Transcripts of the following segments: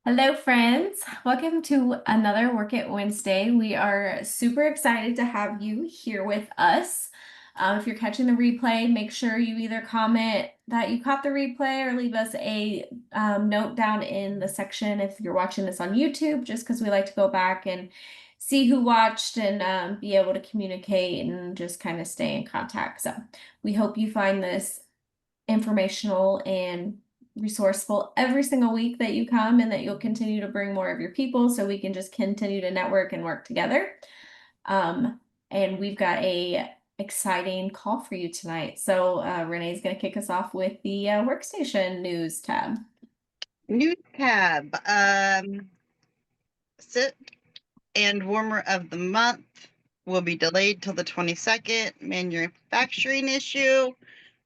Hello, friends. Welcome to another Work It Wednesday. We are super excited to have you here with us. If you're catching the replay, make sure you either comment that you caught the replay or leave us a note down in the section if you're watching this on YouTube, just because we like to go back and see who watched and be able to communicate and just kind of stay in contact. So we hope you find this informational and resourceful every single week that you come and that you'll continue to bring more of your people so we can just continue to network and work together. And we've got a exciting call for you tonight. So Renee's going to kick us off with the workstation news tab. New tab. Sit and warmer of the month will be delayed till the 22nd. Manufacturing issue.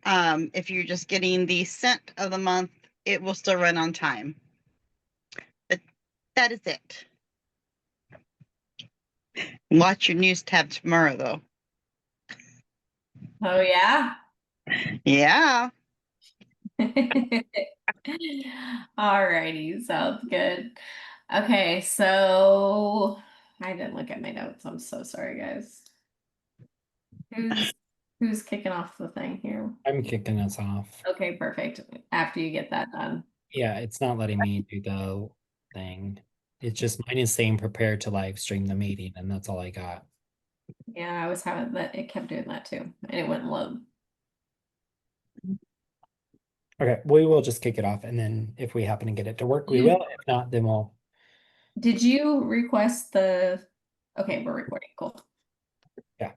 If you're just getting the scent of the month, it will still run on time. But that is it. Watch your news tab tomorrow, though. Oh, yeah. Yeah. Alrighty, sounds good. Okay, so I didn't look at my notes. I'm so sorry, guys. Who's kicking off the thing here? I'm kicking us off. Okay, perfect. After you get that done. Yeah, it's not letting me do the thing. It's just mine is saying prepare to live stream the meeting, and that's all I got. Yeah, I was having that. It kept doing that too, and it wouldn't load. Okay, we will just kick it off, and then if we happen to get it to work, we will. If not, then we'll. Did you request the? Okay, we're recording. Cool. Yeah.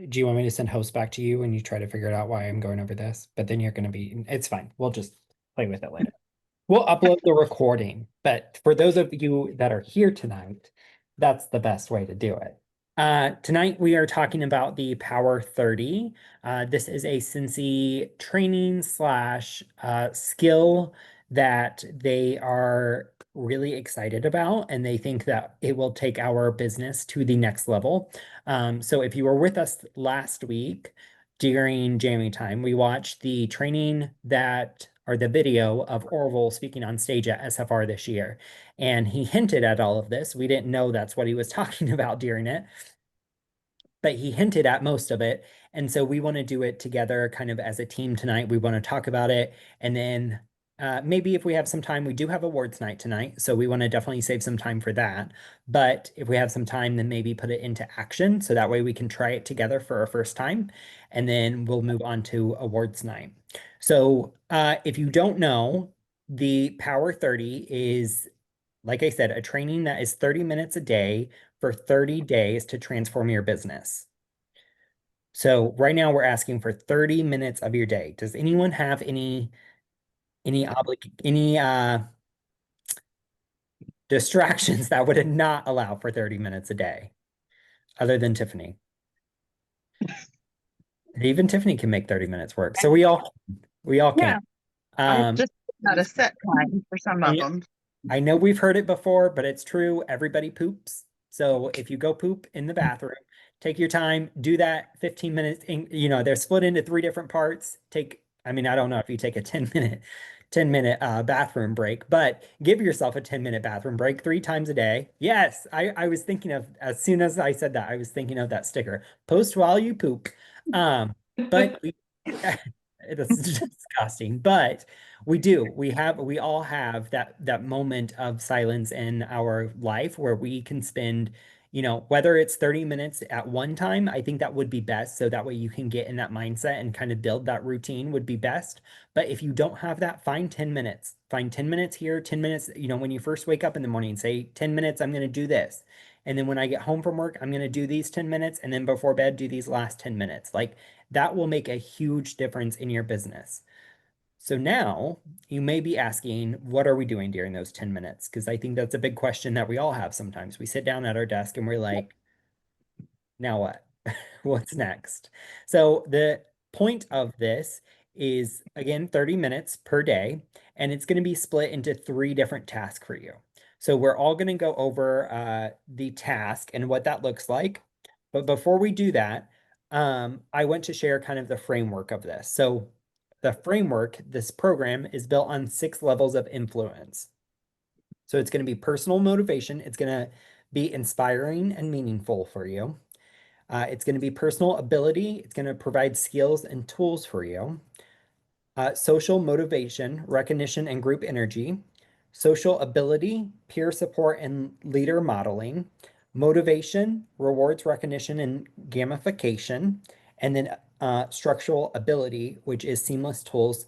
Do you want me to send host back to you and you try to figure it out why I'm going over this? But then you're going to be. It's fine. We'll just play with it later. We'll upload the recording, but for those of you that are here tonight, that's the best way to do it. Tonight we are talking about the Power 30. This is a Scentsy training slash skill that they are really excited about, and they think that it will take our business to the next level. So if you were with us last week during jamming time, we watched the training that or the video of Orville speaking on stage at SFR this year. And he hinted at all of this. We didn't know that's what he was talking about during it, but he hinted at most of it. And so we want to do it together kind of as a team tonight. We want to talk about it. And then maybe if we have some time, we do have awards night tonight. So we want to definitely save some time for that. But if we have some time, then maybe put it into action. So that way we can try it together for our first time. And then we'll move on to awards night. So if you don't know, the Power 30 is, like I said, a training that is 30 minutes a day for 30 days to transform your business. So right now we're asking for 30 minutes of your day. Does anyone have any distractions that would not allow for 30 minutes a day other than Tiffany? Even Tiffany can make 30 minutes work. So we all Yeah. can. Just not a set time for some of them. I know we've heard it before, but it's true. Everybody poops. So if you go poop in the bathroom, take your time, do that 15 minutes. They're split into three different parts. I don't know if you take a 10 minute bathroom break, but give yourself a 10-minute bathroom break 3 times a day. Yes, I was thinking of, as soon as I said that, I was thinking of that sticker. Post while you poop. But it's disgusting. But we all have that moment of silence in our life where we can spend, whether it's 30 minutes at one time. I think that would be best, so that way you can get in that mindset and kind of build that routine would be best. But if you don't have that, find 10 minutes. Find 10 minutes here, 10 minutes, when you first wake up in the morning, say 10 minutes, I'm going to do this. And then when I get home from work, I'm going to do these 10 minutes. And then before bed, do these last 10 minutes. Like, that will make a huge difference in your business. So now you may be asking, what are we doing during those 10 minutes? Because I think that's a big question that we all have sometimes. We sit down at our desk and we're like, now what? What's next? So the point of this is, again, 30 minutes per day, and it's going to be split into 3 different tasks for you. So we're all going to go over the task and what that looks like. But before we do that, I want to share kind of the framework of this. So the framework, this program, is built on 6 levels of influence. So it's going to be personal motivation. It's going to be inspiring and meaningful for you. It's going to be personal ability. It's going to provide skills and tools for you. Social motivation, recognition, and group energy. Social ability, peer support and leader modeling. Motivation, rewards, recognition, and gamification. And then structural ability, which is seamless tools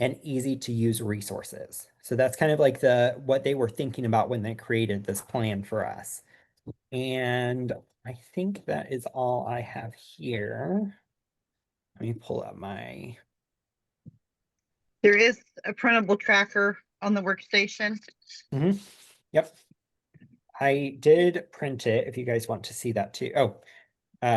and easy to use resources. So that's kind of like what they were thinking about when they created this plan for us. And I think that is all I have here. Let me pull up my. There is a printable tracker on the workstation. Mhm. Yep. I did print it if you guys want to see that too. Oh,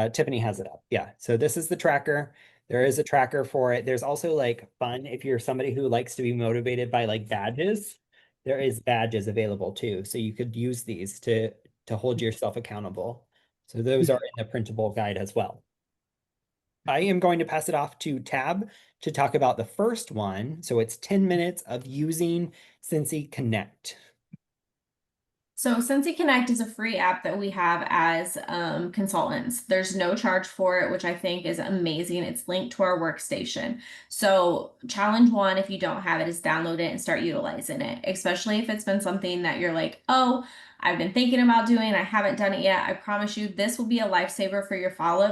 Tiffany has it up. Yeah. So this is the tracker. There is a tracker for it. There's also like fun if you're somebody who likes to be motivated by like badges. There is badges available too. So you could use these to hold yourself accountable. So those are in the printable guide as well. I am going to pass it off to Tab to talk about the first one. So it's 10 minutes of using Scentsy Connect. So Scentsy Connect is a free app that we have as consultants. There's no charge for it, which I think is amazing. It's linked to our workstation. So challenge one, if you don't have it, is download it and start utilizing it, especially if it's been something that you're like, oh, I've been thinking about doing, I haven't done it yet. I promise you, this will be a lifesaver for your follow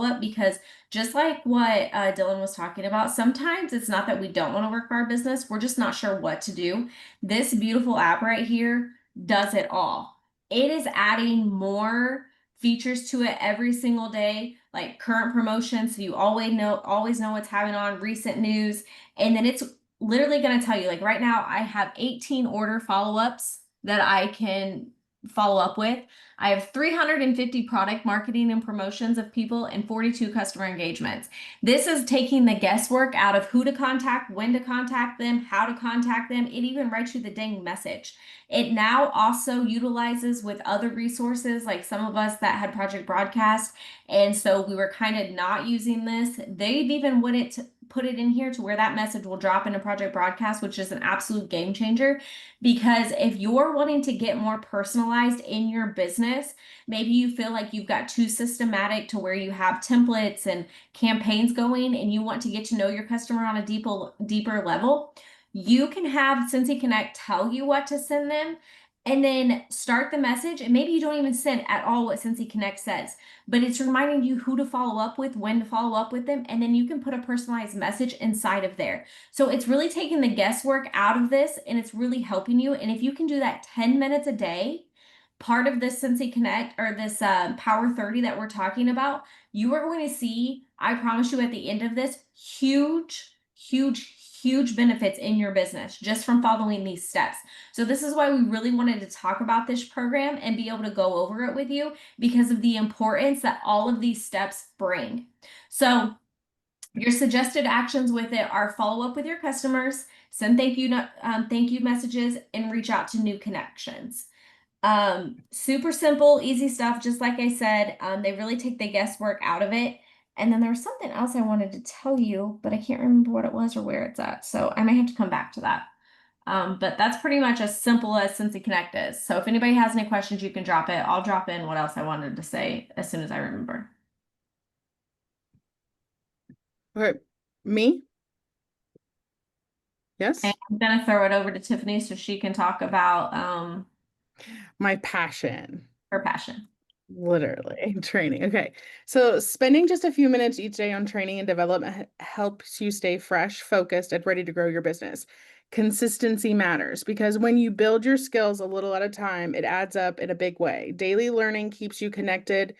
up because just like what Dylan was talking about, sometimes it's not that we don't want to work for our business, we're just not sure what to do. This beautiful app right here does it all. It is adding more features to it every single day, like current promotions, so you always know what's happening on, recent news, and then it's literally going to tell you like right now I have 18 order follow-ups that I can follow up with. I have 350 product marketing and promotions of people and 42 customer engagements. This is taking the guesswork out of who to contact, when to contact them, how to contact them. It even writes you the dang message. It now also utilizes with other resources, like some of us that had Project Broadcast. And so we were kind of not using this. They've even wouldn't put it in here to where that message will drop into Project Broadcast, which is an absolute game changer. Because if you're wanting to get more personalized in your business, maybe you feel like you've got too systematic to where you have templates and campaigns going and you want to get to know your customer on a deeper level, you can have Scentsy Connect tell you what to send them and then start the message. And maybe you don't even send at all what Scentsy Connect says, but it's reminding you who to follow up with, when to follow up with them. And then you can put a personalized message inside of there. So it's really taking the guesswork out of this and it's really helping you. And if you can do that 10 minutes a day, part of this Scentsy Connect or this Power 30 that we're talking about, you are going to see, I promise you at the end of this, huge benefits in your business just from following these steps. So this is why we really wanted to talk about this program and be able to go over it with you because of the importance that all of these steps bring. So your suggested actions with it are follow up with your customers, send thank you messages, and reach out to new connections. Super simple, easy stuff. Just like I said, they really take the guesswork out of it. And then there was something else I wanted to tell you, but I can't remember what it was or where it's at. So I may have to come back to that. But that's pretty much as simple as Scentsy Connect is. So if anybody has any questions, you can drop it. I'll drop in what else I wanted to say as soon as I remember. Okay, me? Yes, And I'm gonna throw it over to Tiffany so she can talk about my passion. her passion. Literally training. Okay. So spending just a few minutes each day on training and development helps you stay fresh, focused, and ready to grow your business. Consistency matters because when you build your skills a little at a time, it adds up in a big way. Daily learning keeps you connected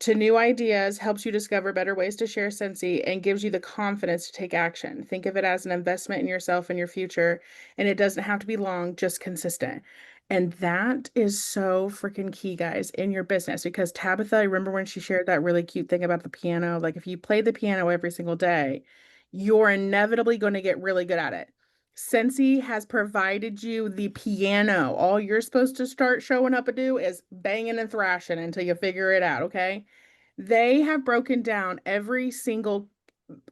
to new ideas, helps you discover better ways to share Scentsy, and gives you the confidence to take action. Think of it as an investment in yourself and your future, and it doesn't have to be long, just consistent. And that is so freaking key, guys, in your business. Because Tabitha, I remember when she shared that really cute thing about the piano. Like, if you play the piano every single day, you're inevitably going to get really good at it. Scentsy has provided you the piano. All you're supposed to start showing up and do is banging and thrashing until you figure it out, okay? They have broken down every single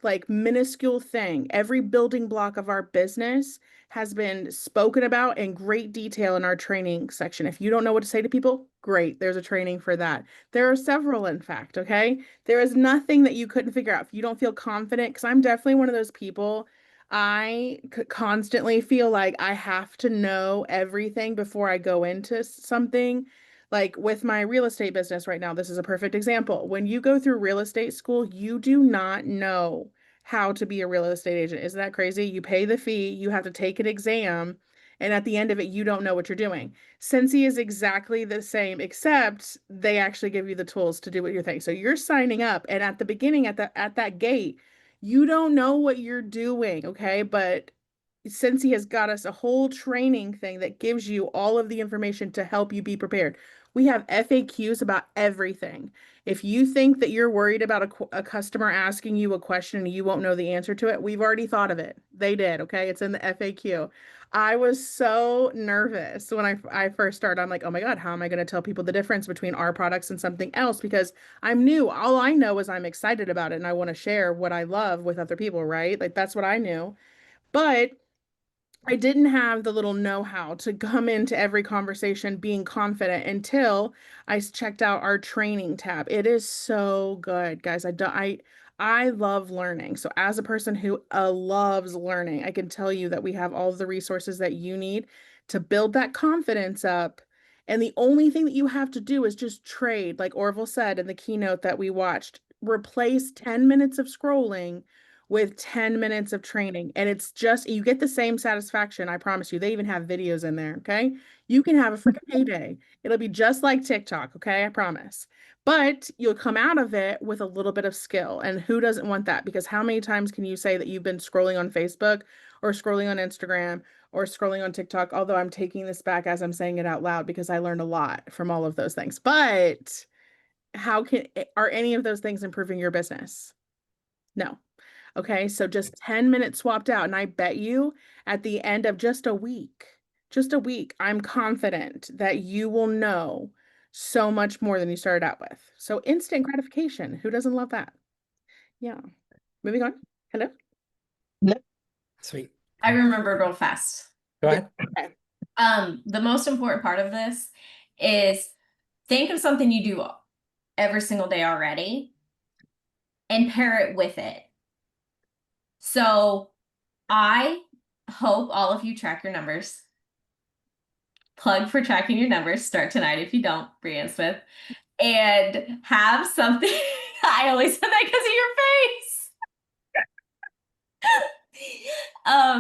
like minuscule thing, every building block of our business has been spoken about in great detail in our training section. If you don't know what to say to people, great, there's a training for that. There are several, in fact, okay? There is nothing that you couldn't figure out. If you don't feel confident, because I'm definitely one of those people, I could constantly feel like I have to know everything before I go into something. Like with my real estate business right now, this is a perfect example. When you go through real estate school, you do not know how to be a real estate agent. Isn't that crazy? You pay the fee, you have to take an exam, and at the end of it, you don't know what you're doing. Scentsy is exactly the same, except they actually give you the tools to do what you're thinking. So you're signing up, and at the beginning, at that gate, you don't know what you're doing, okay? But Scentsy has got us a whole training thing that gives you all of the information to help you be prepared. We have FAQs about everything. If you think that you're worried about a customer asking you a question and you won't know the answer to it, we've already thought of it. They did, okay? It's in the FAQ. I was so nervous when I first started. I'm like, oh my God, how am I going to tell people the difference between our products and something else? Because I'm new. All I know is I'm excited about it and I want to share what I love with other people, right? Like that's what I knew. But I didn't have the little know-how to come into every conversation being confident until I checked out our training tab. It is so good, guys. I love learning. So as a person who loves learning, I can tell you that we have all of the resources that you need to build that confidence up. And the only thing that you have to do is just trade, like Orville said in the keynote that we watched, replace 10 minutes of scrolling with 10 minutes of training. And it's just, you get the same satisfaction. I promise you. They even have videos in there. Okay. You can have a freaking heyday. It'll be just like TikTok. Okay. I promise. But you'll come out of it with a little bit of skill. And who doesn't want that? Because how many times can you say that you've been scrolling on Facebook or scrolling on Instagram or scrolling on TikTok? Although I'm taking this back as I'm saying it out loud because I learned a lot from all of those things. But are any of those things improving your business? No. Okay, so just 10 minutes swapped out. And I bet you at the end of just a week, I'm confident that you will know so much more than you started out with. So instant gratification. Who doesn't love that? Yeah. Moving on. Hello? Sweet. I remembered real fast. Go ahead. Okay. The most important part of this is think of something you do every single day already and pair it with it. So I hope all of you track your numbers. Plug for tracking your numbers. Start tonight if you don't, Brianne Smith. And have something. I always said that because of your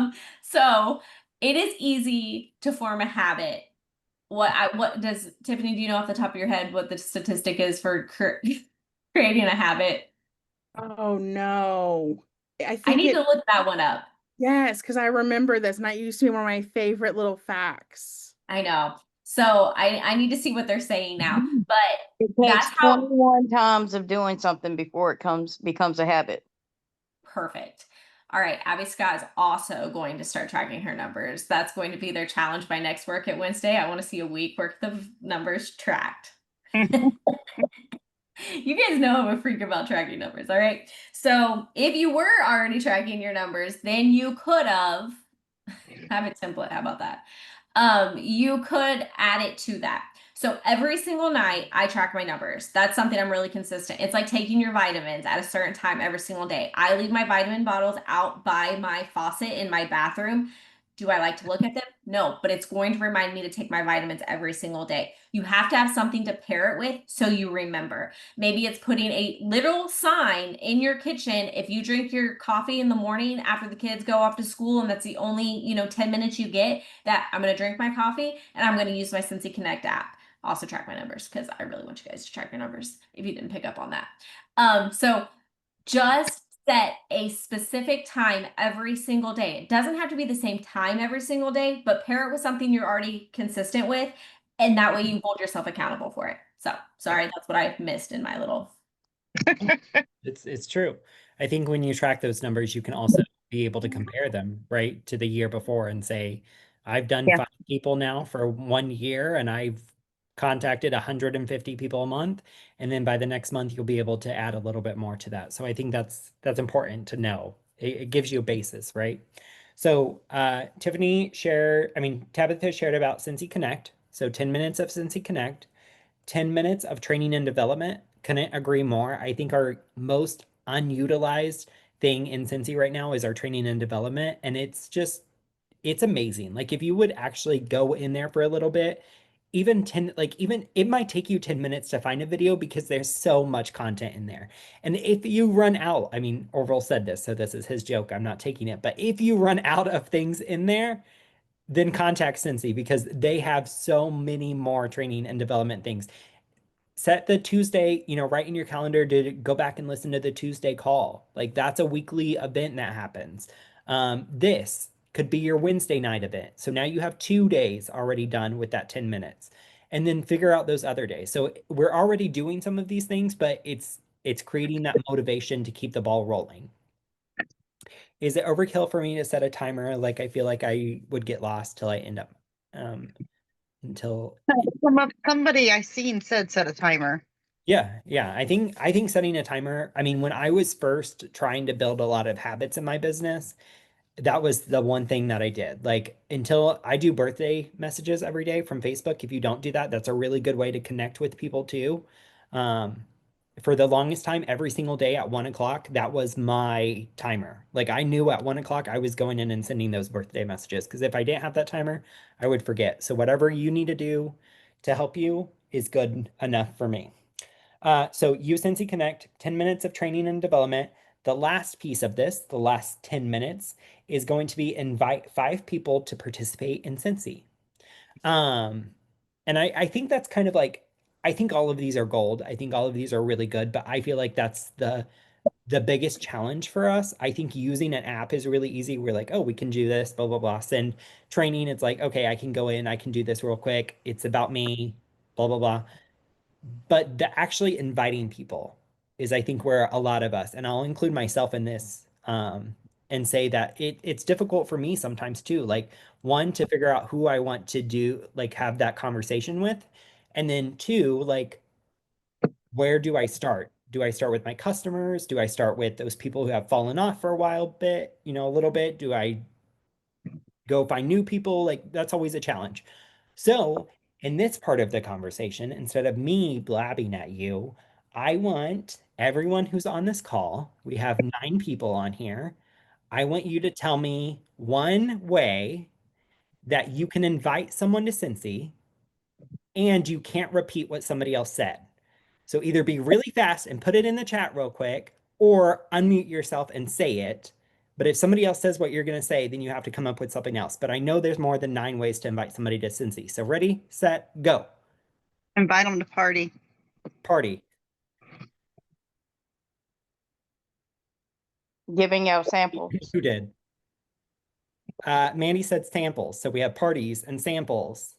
face. So it is easy to form a habit. What does Tiffany, do you know off the top of your head what the statistic is for creating a habit? Oh no. I I think need to look that one up. yes, because I remember this, and that used to be one of my favorite little facts. I know. So I need to see what they're saying now. But It that's takes how 21 times of doing something before it becomes a habit. perfect. All right, Abby Scott is also going to start tracking her numbers. That's going to be their challenge by next Work It Wednesday. I want to see a week worth of numbers tracked. You guys know I'm a freak about tracking numbers, all right? So if you were already tracking your numbers, then you could have it template. How about that? You could add it to that. So every single night I track my numbers. That's something I'm really consistent. It's like taking your vitamins at a certain time every single day. I leave my vitamin bottles out by my faucet in my bathroom. Do I like to look at them? No, but it's going to remind me to take my vitamins every single day. You have to have something to pair it with so you remember. Maybe it's putting a little sign in your kitchen. If you drink your coffee in the morning after the kids go off to school and that's the only, 10 minutes you get, that I'm going to drink my coffee and I'm going to use my Scentsy Connect app. Also track my numbers because I really want you guys to track your numbers if you didn't pick up on that. So just set a specific time every single day. It doesn't have to be the same time every single day, but pair it with something you're already consistent with, and that way you hold yourself accountable for it. So sorry, that's what I missed in my little. It's true. I think when you track those numbers, you can also be able to compare them, right, to the year before and say, I've done Yeah. 5 people now for 1 year and I've contacted 150 people a month, and then by the next month you'll be able to add a little bit more to that. So I think that's important to know. It gives you a basis, right? So Tabitha shared about Scentsy Connect. So 10 minutes of Scentsy Connect, 10 minutes of training and development. Couldn't agree more. I think our most unutilized thing in Scentsy right now is our training and development. And it's amazing. Like if you would actually go in there for a little bit, even 10, like even it might take you 10 minutes to find a video because there's so much content in there. And if you run out, I mean, Orville said this, so this is his joke. I'm not taking it. But if you run out of things in there, then contact Scentsy because they have so many more training and development things. Set the Tuesday, right in your calendar to go back and listen to the Tuesday call. Like that's a weekly event that happens. This could be your Wednesday night event. So now you have 2 days already done with that 10 minutes. And then figure out those other days. So we're already doing some of these things, but it's creating that motivation to keep the ball rolling. Is it overkill for me to set a timer? Like I feel like I would get lost till I end up until Somebody I seen said set a timer. yeah. I think setting a timer, I mean, when I was first trying to build a lot of habits in my business, that was the one thing that I did. Like until I do birthday messages every day from Facebook. If you don't do that, that's a really good way to connect with people too. Um, for the longest time, every single day at 1 o'clock, that was my timer. Like I knew at 1 o'clock I was going in and sending those birthday messages because if I didn't have that timer, I would forget. So whatever you need to do to help you is good enough for me. So use Scentsy Connect, 10 minutes of training and development. The last piece of this, the last 10 minutes, is going to be invite 5 people to participate in Scentsy. Um, and I think that's kind of like, I think all of these are gold. I think all of these are really good, but I feel like that's the biggest challenge for us. I think using an app is really easy. We're like, oh, we can do this, blah, blah, blah. Send training. It's like, okay, I can go in, I can do this real quick. It's about me, blah, blah, blah. But the actually inviting people is, I think, where a lot of us, and I'll include myself in this, and say that it's difficult for me sometimes too. Like, one, to figure out who I want to do, like, have that conversation with. And then two, like, where do I start? Do I start with my customers? Do I start with those people who have fallen off for a while bit, a little bit? Do I go find new people? Like that's always a challenge. So, in this part of the conversation, instead of me blabbing at you, I want everyone who's on this call, we have 9 people on here. I want you to tell me one way that you can invite someone to Cincy and you can't repeat what somebody else said. So either be really fast and put it in the chat real quick or unmute yourself and say it. But if somebody else says what you're going to say, then you have to come up with something else. But I know there's more than 9 ways to invite somebody to Cincy. So ready, set, go. Invite them to party. Party. Giving out samples. Who did? Mandy said samples. So we have parties and samples.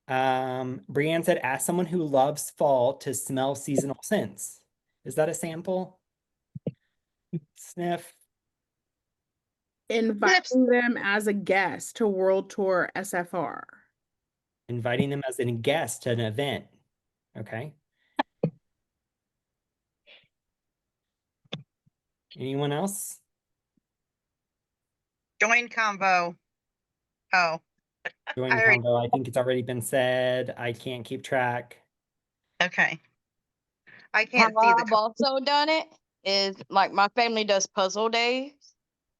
Brienne said, ask someone who loves fall to smell seasonal scents. Is that a sample? Sniff. Inviting them as a guest to World Tour SFR. Inviting them as a guest to an event. Okay. Anyone else? Join convo. Oh, Join I already- combo. I think it's already been said. I can't keep track. okay. I How can't see the. I've also done it is like my family does puzzle days,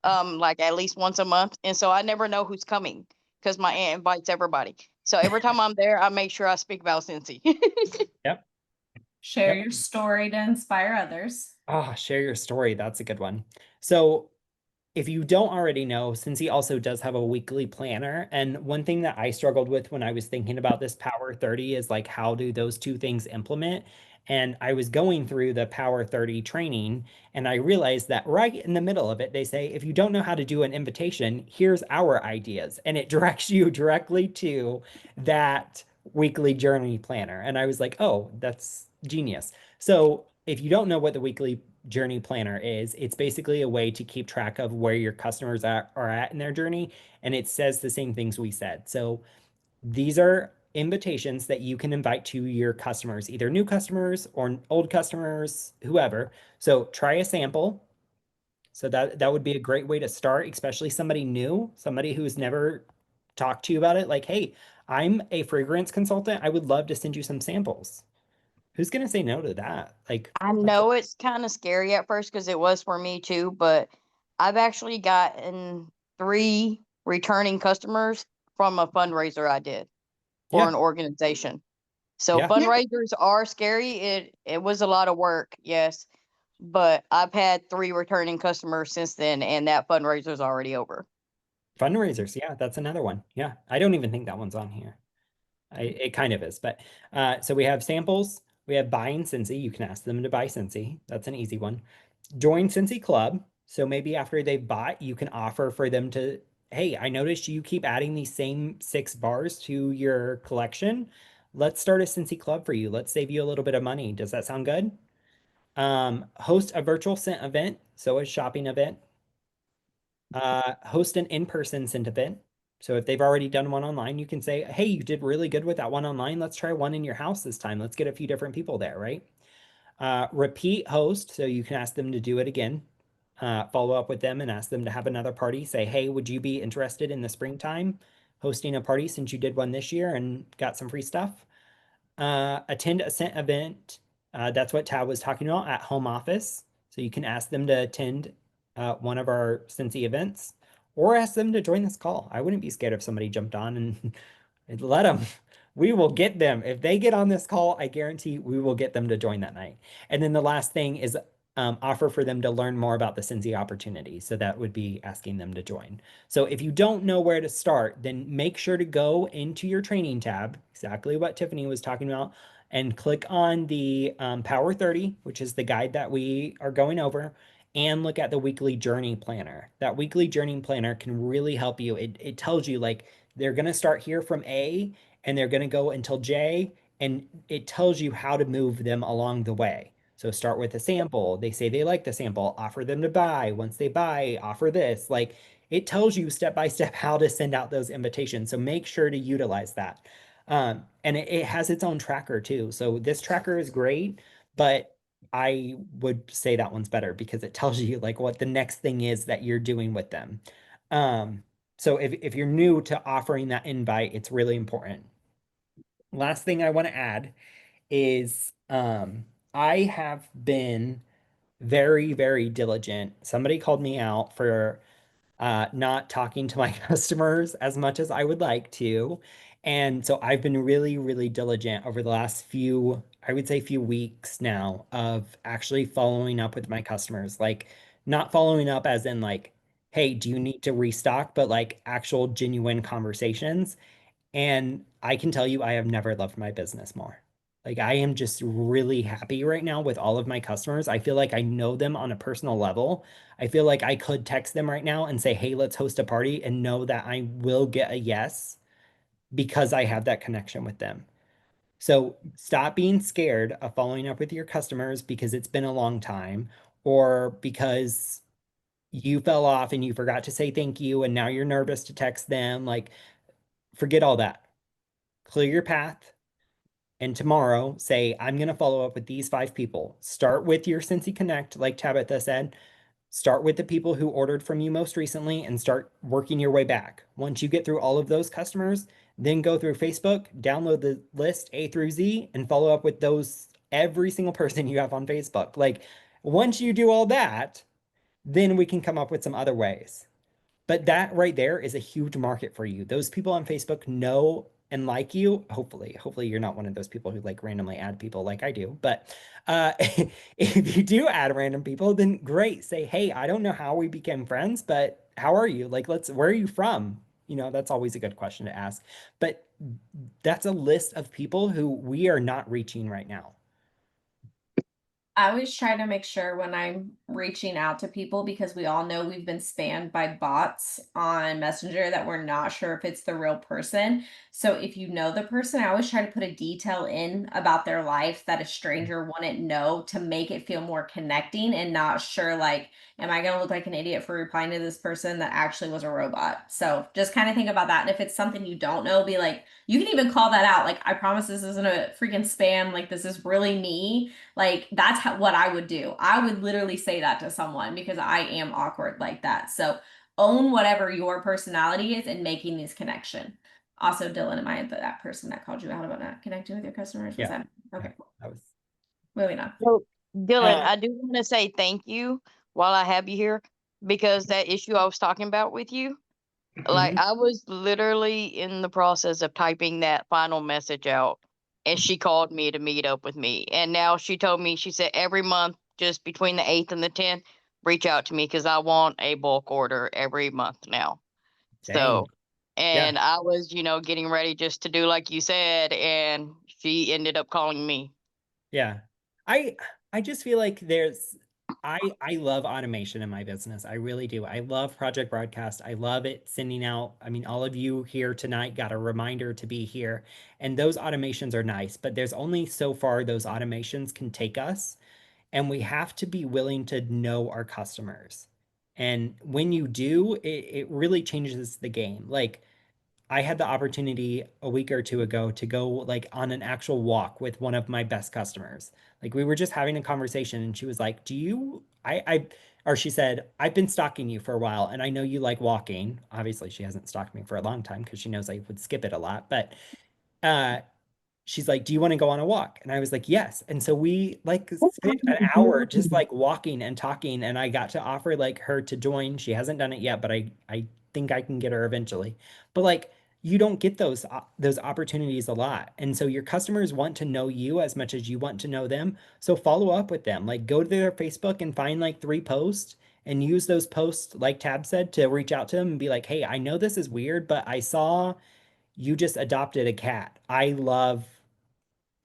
like at least once a month, and so I never know who's coming because my aunt invites everybody. So every time I'm there, I make sure I speak about Cincy. Yep. Share Yep. your story to inspire others. Share your story. That's a good one. So if you don't already know, since he also does have a weekly planner, and one thing that I struggled with when I was thinking about this Power 30 is like, how do those two things implement? And I was going through the Power 30 training, and I realized that right in the middle of it, they say, if you don't know how to do an invitation, here's our ideas. And it directs you directly to that weekly journey planner. And I was like, oh, that's genius. So if you don't know what the weekly journey planner is, it's basically a way to keep track of where your customers are at in their journey. And it says the same things we said. So these are invitations that you can invite to your customers, either new customers or old customers, whoever. So try a sample. So that would be a great way to start, especially somebody new, somebody who's never talked to you about it. Like, hey, I'm a fragrance consultant. I would love to send you some samples. Who's gonna say no to that? Like, I that's know it's kind of scary at first because it was for me too, but I've actually gotten 3 returning customers from a fundraiser I did for yeah, an organization. So yeah, Yeah. fundraisers are scary. It was a lot of work, yes, but I've had 3 returning customers since then, and that fundraiser's already over. fundraisers. Yeah, that's another one. Yeah, I don't even think that one's on here. It kind of is, but so we have samples. We have buying Scentsy. You can ask them to buy Scentsy. That's an easy one. Join Scentsy Club. So maybe after they've bought, you can offer for them to, hey, I noticed you keep adding these same 6 bars to your collection. Let's start a Scentsy Club for you. Let's save you a little bit of money. Does that sound good? Host a virtual scent event, so a shopping event. Host an in-person scent event. So if they've already done one online, you can say, hey, you did really good with that one online. Let's try one in your house this time. Let's get a few different people there, right? Repeat host, so you can ask them to do it again. Follow up with them and ask them to have another party. Say, hey, would you be interested in the springtime hosting a party since you did one this year and got some free stuff? Attend a scent event. That's what Tab was talking about at home office. So you can ask them to attend one of our Scentsy events or ask them to join this call. I wouldn't be scared if somebody jumped on and let them. We will get them. If they get on this call, I guarantee we will get them to join that night. And then the last thing is offer for them to learn more about the Scentsy opportunity. So that would be asking them to join. So if you don't know where to start, then make sure to go into your training tab, exactly what Tiffany was talking about, and click on the Power 30, which is the guide that we are going over, and look at the weekly journey planner. That weekly journey planner can really help you. It tells you like they're going to start here from A and they're going to go until J, and it tells you how to move them along the way. So start with a sample. They say they like the sample, offer them to buy. Once they buy, offer this. Like it tells you step by step how to send out those invitations. So make sure to utilize that. And it has its own tracker too. So this tracker is great, but I would say that one's better because it tells you like what the next thing is that you're doing with them. Um, so if you're new to offering that invite, it's really important. Last thing I want to add is I have been very, very diligent. Somebody called me out for not talking to my customers as much as I would like to. And so I've been really, really diligent over the last few, I would say few weeks now of actually following up with my customers. Like not following up as in like, hey, do you need to restock? But like actual genuine conversations. And I can tell you, I have never loved my business more. Like, I am just really happy right now with all of my customers. I feel like I know them on a personal level. I feel like I could text them right now and say, hey, let's host a party and know that I will get a yes because I have that connection with them. So stop being scared of following up with your customers because it's been a long time or because you fell off and you forgot to say thank you and now you're nervous to text them. Like, forget all that. Clear your path, and tomorrow say, I'm going to follow up with these 5 people. Start with your Cincy Connect, like Tabitha said. Start with the people who ordered from you most recently and start working your way back. Once you get through all of those customers, then go through Facebook, download the list A through Z, and follow up with those every single person you have on Facebook. Like, once you do all that, then we can come up with some other ways. But that right there is a huge market for you. Those people on Facebook know and like you. Hopefully you're not one of those people who like randomly add people like I do. But if you do add random people, then great. Say, hey, I don't know how we became friends, but how are you? Like, where are you from? You know, that's always a good question to ask. But that's a list of people who we are not reaching right now. I always try to make sure when I'm reaching out to people, because we all know we've been spammed by bots on Messenger, that we're not sure if it's the real person. So if you know the person, I always try to put a detail in about their life that a stranger wouldn't know, to make it feel more connecting and not sure, like, am I going to look like an idiot for replying to this person that actually was a robot? So just kind of think about that. And if it's something you don't know, be like, you can even call that out. Like, I promise this isn't a freaking spam. Like, this is really me. Like, that's what I would do. I would literally say that to someone, because I am awkward like that. So own whatever your personality is in making these connection. Also, Dylan, am I that person that called you out about not connecting with your customers? Was Yeah. that okay? Cool. That was Moving on. So, Dylan, uh, I do want to say thank you while I have you here, because that issue I was talking about with you, like mhm. I was literally in the process of typing that final message out, and she called me to meet up with me. And now she told me, she said every month, just between the 8th and the 10th, reach out to me because I want a bulk order every month now. Dang. So, Yeah. and I was, getting ready just to do like you said, and she ended up calling me. Yeah. I I just feel like I love automation in my business. I really do. I love Project Broadcast. I love it sending out. I mean, all of you here tonight got a reminder to be here. And those automations are nice, but there's only so far those automations can take us. And we have to be willing to know our customers. And when you do, it really changes the game. Like, I had the opportunity a week or two ago to go like on an actual walk with one of my best customers. Like, we were just having a conversation and she was like, "Do you or she said, "I've been stalking you for a while and I know you like walking." Obviously, she hasn't stalked me for a long time because she knows I would skip it a lot, but uh she's like, "Do you want to go on a walk?" And I was like, "Yes." And so we like spent an hour just like walking and talking, and I got to offer like her to join. She hasn't done it yet, but I think I can get her eventually. But like, you don't get those opportunities a lot. And so your customers want to know you as much as you want to know them. So follow up with them. Like, go to their Facebook and find like 3 posts and use those posts, like Tab said, to reach out to them and be like, "Hey, I know this is weird, but I saw you just adopted a cat. I love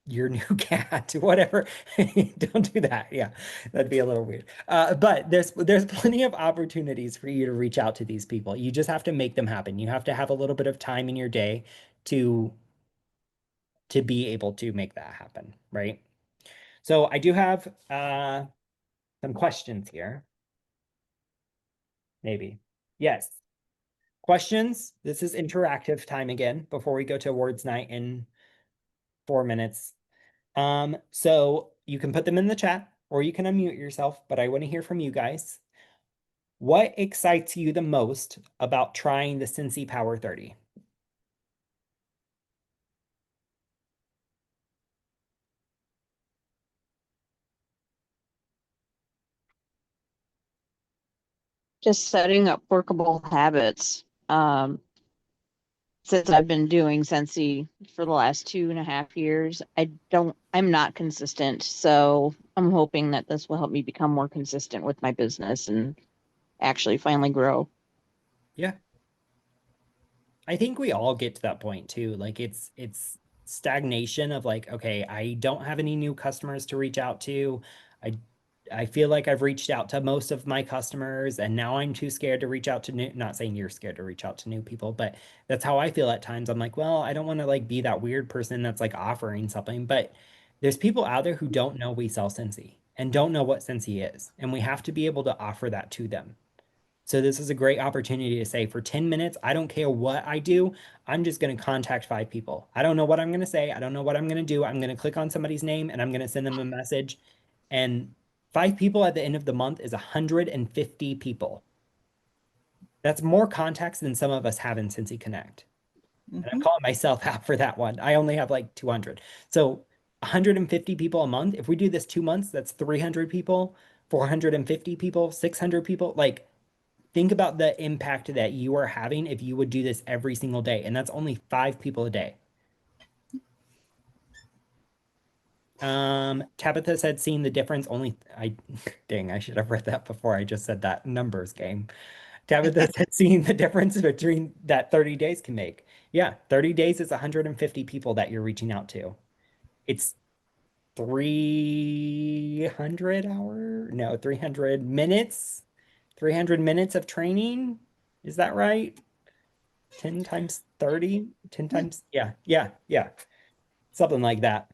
your new cat." Whatever. Don't do that. Yeah, that'd be a little weird. But there's plenty of opportunities for you to reach out to these people. You just have to make them happen. You have to have a little bit of time in your day to be able to make that happen, right? So I do have some questions here. Maybe. Yes. Questions. This is interactive time again before we go to awards night in 4 minutes. So you can put them in the chat or you can unmute yourself, but I want to hear from you guys. What excites you the most about trying the Scentsy Power 30? Just setting up workable habits. Since I've been doing Scentsy for the last 2.5 years, I'm not consistent. So I'm hoping that this will help me become more consistent with my business and actually finally grow. Yeah, I think we all get to that point too. Like, it's stagnation of like, okay, I don't have any new customers to reach out to. I I feel like I've reached out to most of my customers and now I'm too scared to reach out to new, not saying you're scared to reach out to new people, but that's how I feel at times. I'm like, well, I don't want to like be that weird person that's like offering something, but there's people out there who don't know we sell Scentsy and don't know what Scentsy is, and we have to be able to offer that to them. So this is a great opportunity to say, for 10 minutes, I don't care what I do. I'm just going to contact 5 people. I don't know what I'm going to say. I don't know what I'm going to do. I'm going to click on somebody's name and I'm going to send them a message. And 5 people at the end of the month is 150 people. That's more contacts than some of us have in Cincy Connect. And I'm calling myself out for that one. I only have like 200. So 150 people a month. If we do this 2 months, that's 300 people, 450 people, 600 people. Like, think about the impact that you are having if you would do this every single day. And that's only 5 people a day. Tabitha said seeing the difference only I dang, I should have read that before I just said that numbers game. Tabitha said seeing the difference between that 30 days can make. Yeah, 30 days is 150 people that you're reaching out to. It's 300 minutes. 300 minutes of training. Is that right? 10 times 30? 10 times, yeah. Something like that.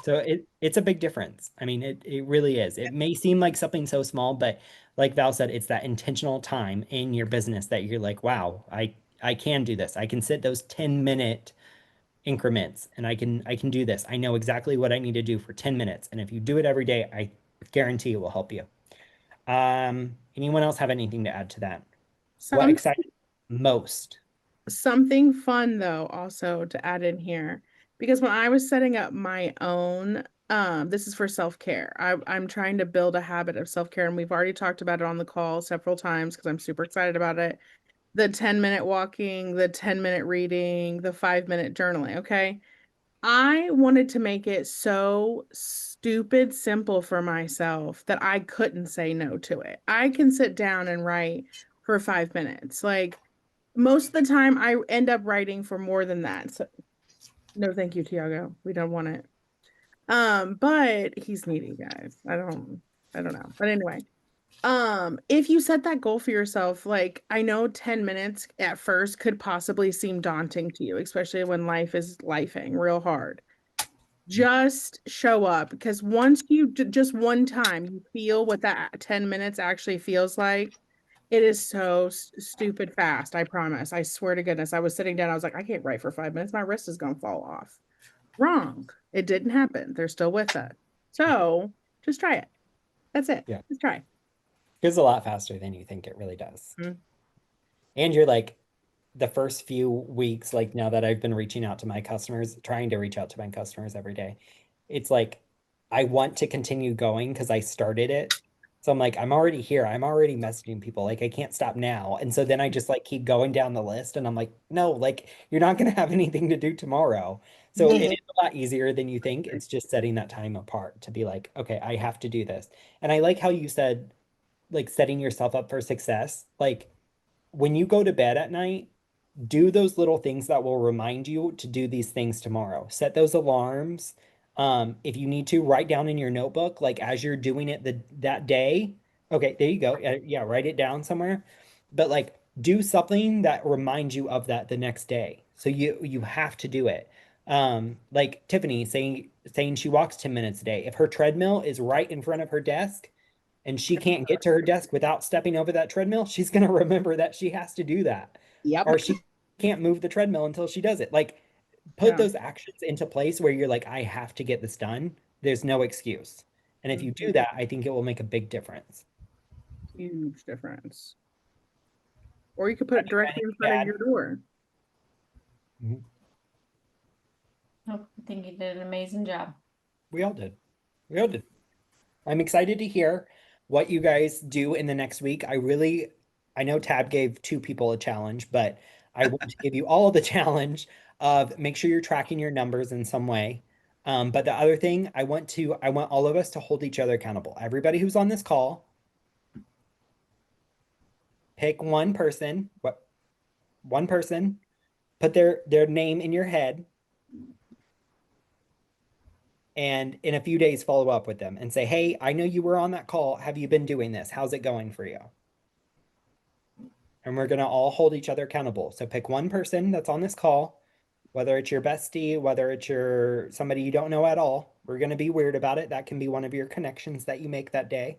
So it's a big difference. I mean, it really is. It may seem like something so small, but like Val said, it's that intentional time in your business that you're like, wow, I can do this. I can sit those 10-minute increments and I can do this. I know exactly what I need to do for 10 minutes. And if you do it every day, I guarantee it will help you. Anyone else have anything to add to that? What Some excited most? Something fun though also to add in here, because when I was setting up my own, this is for self-care. I'm trying to build a habit of self-care, and we've already talked about it on the call several times because I'm super excited about it. The 10-minute walking, the 10-minute reading, the 5-minute journaling, okay? I wanted to make it so stupid simple for myself that I couldn't say no to it. I can sit down and write for 5 minutes. Like most of the time I end up writing for more than that. So no, thank you, Tiago. We don't want it. But he's needy, guys. I don't know. But anyway, if you set that goal for yourself, like I know 10 minutes at first could possibly seem daunting to you, especially when life is lifing real hard. Just show up, because once you just one time you feel what that 10 minutes actually feels like, it is so stupid fast. I promise. I swear to goodness. I was sitting down. I was like, I can't write for 5 minutes. My wrist is going to fall off. Wrong. It didn't happen. They're still with us. So just try it. That's it. Yeah. Just try. It's a lot faster than you think it really does. Mhm. And you're like, the first few weeks, like now that I've been reaching out to my customers, trying to reach out to my customers every day, it's like I want to continue going because I started it. So I'm like, I'm already here. I'm already messaging people. Like I can't stop now. And so then I just like keep going down the list and I'm like, no, like you're not gonna have anything to do tomorrow. So it Yeah. is a lot easier than you think. It's just setting that time apart to be like, okay, I have to do this. And I like how you said like setting yourself up for success. Like when you go to bed at night, do those little things that will remind you to do these things tomorrow. Set those alarms. If you need to, write down in your notebook, like as you're doing it that day. Okay, there you go. Yeah, write it down somewhere. But like do something that reminds you of that the next day. So you have to do it. Like Tiffany saying she walks 10 minutes a day. If her treadmill is right in front of her desk, and she can't get to her desk without stepping over that treadmill, she's going to remember that she has to do that. Yep. Or she can't move the treadmill until she does it. Like, put Yeah. those actions into place where you're like, I have to get this done. There's no excuse. And if you do that, I think it will make a big difference. Huge difference. Or you could put it directly in front of Dad? your door. Oh, I think you did an amazing job. We all did. We all did. I'm excited to hear what you guys do in the next week. I know Tab gave 2 people a challenge, but I want to give you all the challenge of make sure you're tracking your numbers in some way. But the other thing, I want all of us to hold each other accountable. Everybody who's on this call, pick one person, put their name in your head, and in a few days follow up with them and say, "Hey, I know you were on that call. Have you been doing this? How's it going for you?" And we're going to all hold each other accountable. So pick one person that's on this call, whether it's your bestie, whether it's your somebody you don't know at all. We're going to be weird about it. That can be one of your connections that you make that day.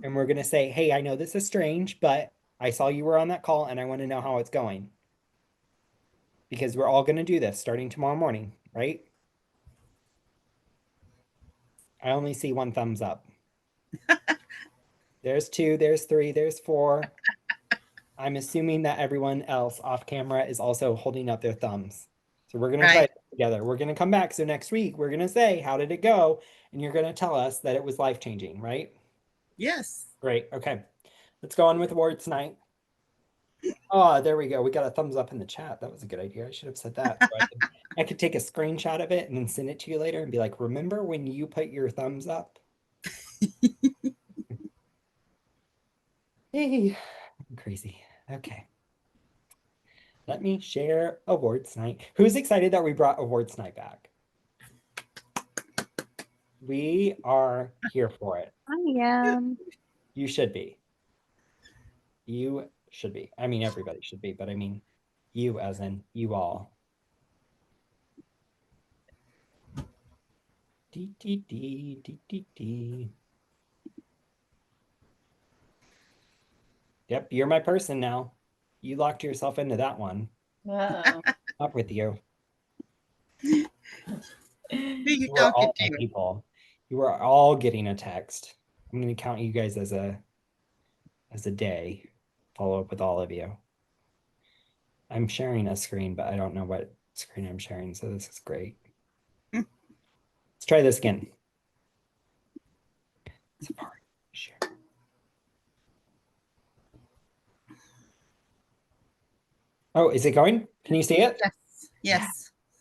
And we're going to say, "Hey, I know this is strange, but I saw you were on that call and I want to know how it's going." Because we're all going to do this starting tomorrow morning, right? I only see one thumbs up. There's 2, there's 3, there's 4. I'm assuming that everyone else off camera is also holding up their thumbs. So we're going to try Right. it together. We're going to come back. So next week, we're going to say, how did it go? And you're going to tell us that it was life-changing, right? Yes. Great. Okay. Let's go on with awards night. Oh, there we go. We got a thumbs up in the chat. That was a good idea. I should have said that. So I could take a screenshot of it and then send it to you later and be like, remember when you put your thumbs up? Hey, I'm crazy. Okay. Let me share awards night. Who's excited that we brought awards night back? We are here for it. I am. You should be. You should be. I mean, everybody should be, but I mean, you as in you all. Dee, dee, dee, dee, dee, dee. Yep, you're my person now. You locked yourself into that one. Uh-oh. Up with you. Who you You are talking all my to? people. You are all getting a text. I'm going to count you guys as a day. Follow up with all of you. I'm sharing a screen, but I don't know what screen I'm sharing, so this is great. Hmm. Let's try this again. Safari, share. Oh, is it going? Can you see it? Yes. Yes.